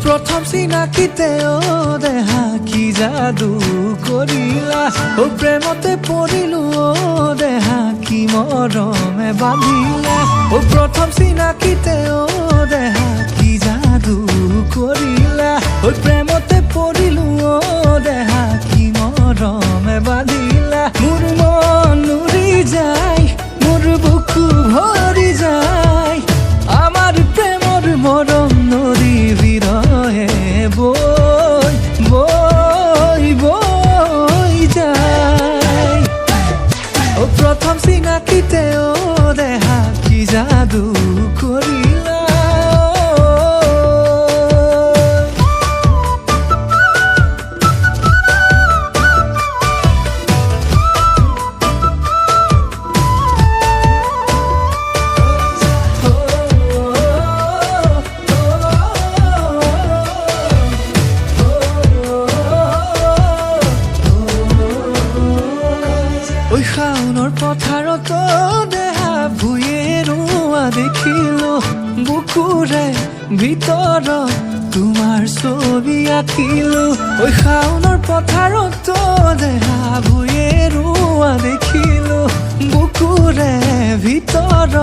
प्रथम चिनाकिते देहा कि जादू करिला प्रेमते परिलु देहा कि मरमे बांधिला प्रथम चिनाकिते देहा कि जादू करिला प्रेमते परिलु देहा कि मरमे बांधिला मोर मन उड़ी जाय मोर बुकु भरि जाय आमार प्रेमर मरम नदी বিরহে বই বই বই যায় প্রথম চিনাকিতে দেহা কি জাদু করিলা ওই শাওনৰ পথাৰত দেহা ভুঁয়ে ৰোৱা দেখিলো বুকুৰে ভিতৰত তোমাৰ ছবি আঁকিলো ওই শাওনৰ পথাৰত দেহা ভুঁয়ে ৰোৱা দেখিলো বুকুৰে ভিতৰত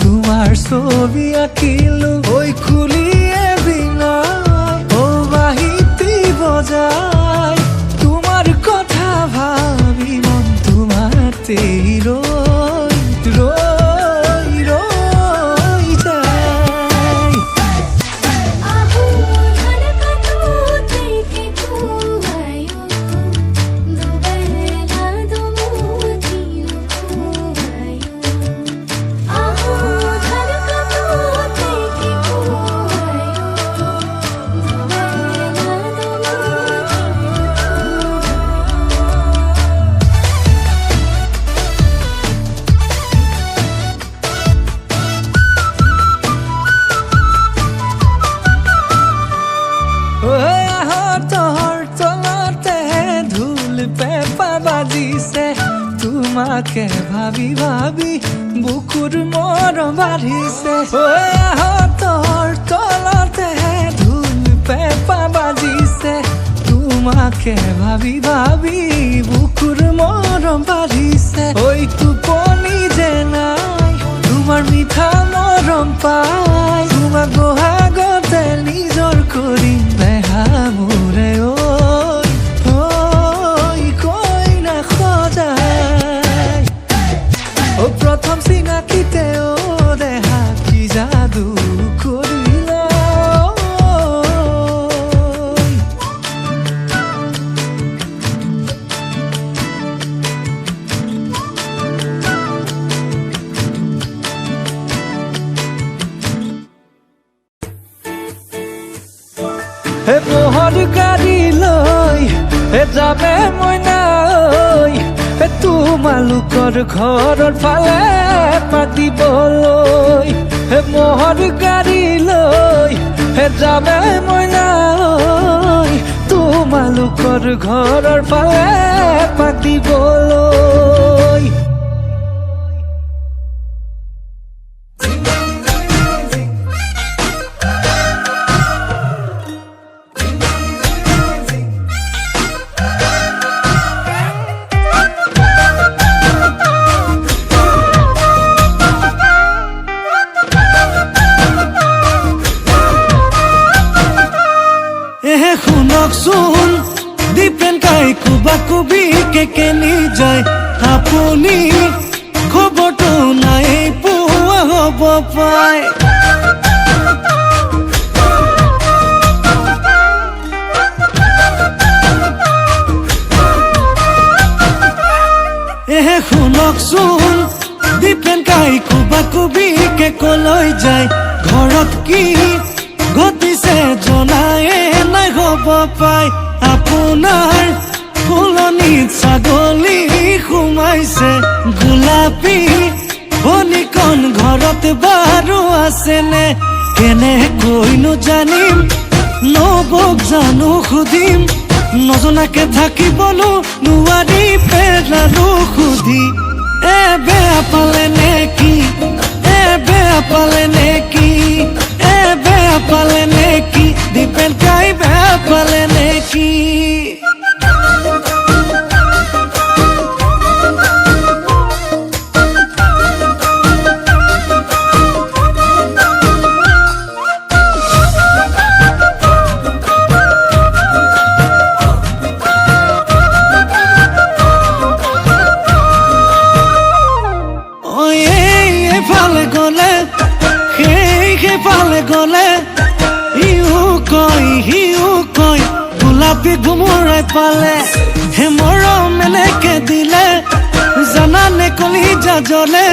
তোমাৰ ছবি আঁকিলো ওই কুলিয়ে বিনাই ও বাহিতি বজাই তোমাৰ কথা ভাবি মন তোমাতে রই রই রই যায় আহো ধান কাটোতে কে কুয়ায়ো দুবেলা দুমুঠিলো কুয়ায়ো আহো ধান কাটোতে কে কুয়ায়ো দুবেলা তহৰ তলতে ধুল পেঁপা বাজিছে তোমাকে ভাবি ভাবি বুকুৰ মৰম বাঢ়িছে তহৰ তলতে ধুল পেঁপা বাজিছে তোমাকে ভাবি ভাবি বুকুৰ মৰম বাঢ়িছে ঐ টোপনি যে নাই তোমাৰ মিঠা মৰম পাই তোমাক বহাগতে নিজৰ কৰিম দেহা মোৰে ঐ কইনা সজাই প্ৰথম চিনাকিতে দেহা কি যাদু কৰিলা হে মোহৰ গাড়ী লৈ হে যাবে মইনা ঐ তোমালোকৰ ঘৰৰ ফালে মাতিবলৈ হে মোহৰ গাড়ী লৈ হে যাবে মইনা ঐ তোমালোকৰ ঘৰৰ ফালে মাতিবলৈ শুনকচোন দীপেন কাই কুবা কুবি কেকেনি যায় আপুনি খবৰটো নাই পোৱা হ'ব পায় শুনকচোন দীপেন কাই কুবা কুবি কেকলৈ যায় ঘৰৰ মাজত কি ঘটিছে জনায়ে নাই হ'ব পাই আপোনাৰ ফুলনিত ছাগলী সোমাইছে গোলাপী ভনীকণ ঘৰত বাৰু আছেনে কেনেকৈনো জানিম নবৌক জানো সুধিম নজনাকে থাকিবনো নোৱাৰি পেলালো সুধি বেয়া পালে নেকি বেয়া পালে নেকি বেয়া পালে নেকি দীপেন কাই বেয়া পালে নেকি ফালে গলে সেইফালে গলে ইও কয় সিও কয় গোলাপী ঘুমৰাই পালে হে মৰম এনেকে দিলে জানানে কলিজা জ্বলে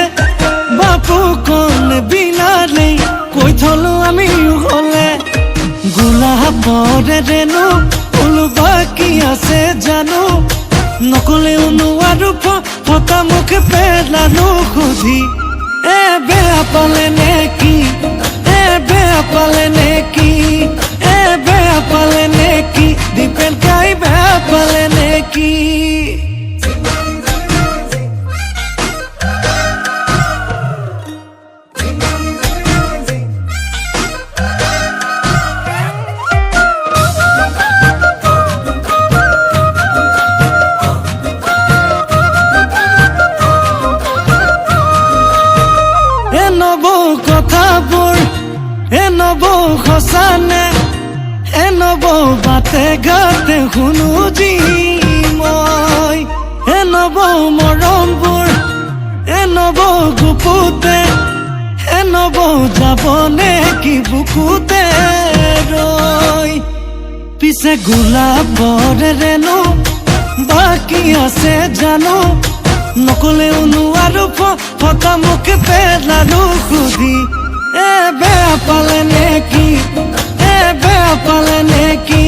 বাপু কণ বিলালে কৈ থলো আমি হলে গোলাপৰে ৰেণু ওলোবা কি আছে জানো নকলেও নোৱাৰো ফটা মুখ পেলানো সুধি বেয়া পালে নেকি বেয়া পালে নেকি বেয়া পালে নেকি দীপেন কাই বেয়া পালে নেকি কথাবোৰ নবৌ সঁচানে নবৌ বাটে গাতে শুনো যি মই নবৌ মৰমবোৰ নবৌ গুপুতে নবৌ যাবনে কি বুকুতে ৰৈ পিছে গোলাপৰে ৰেণু বাকী আছে জানো নকলেও নোৱাৰো ফটা মুখ পেলালো সুধি বেয়া পালে নেকি বেয়া পালে নেকি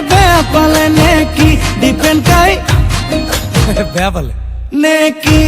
বেয়া পালে নেকি দীপেন কাই বেয়া পালে নেকি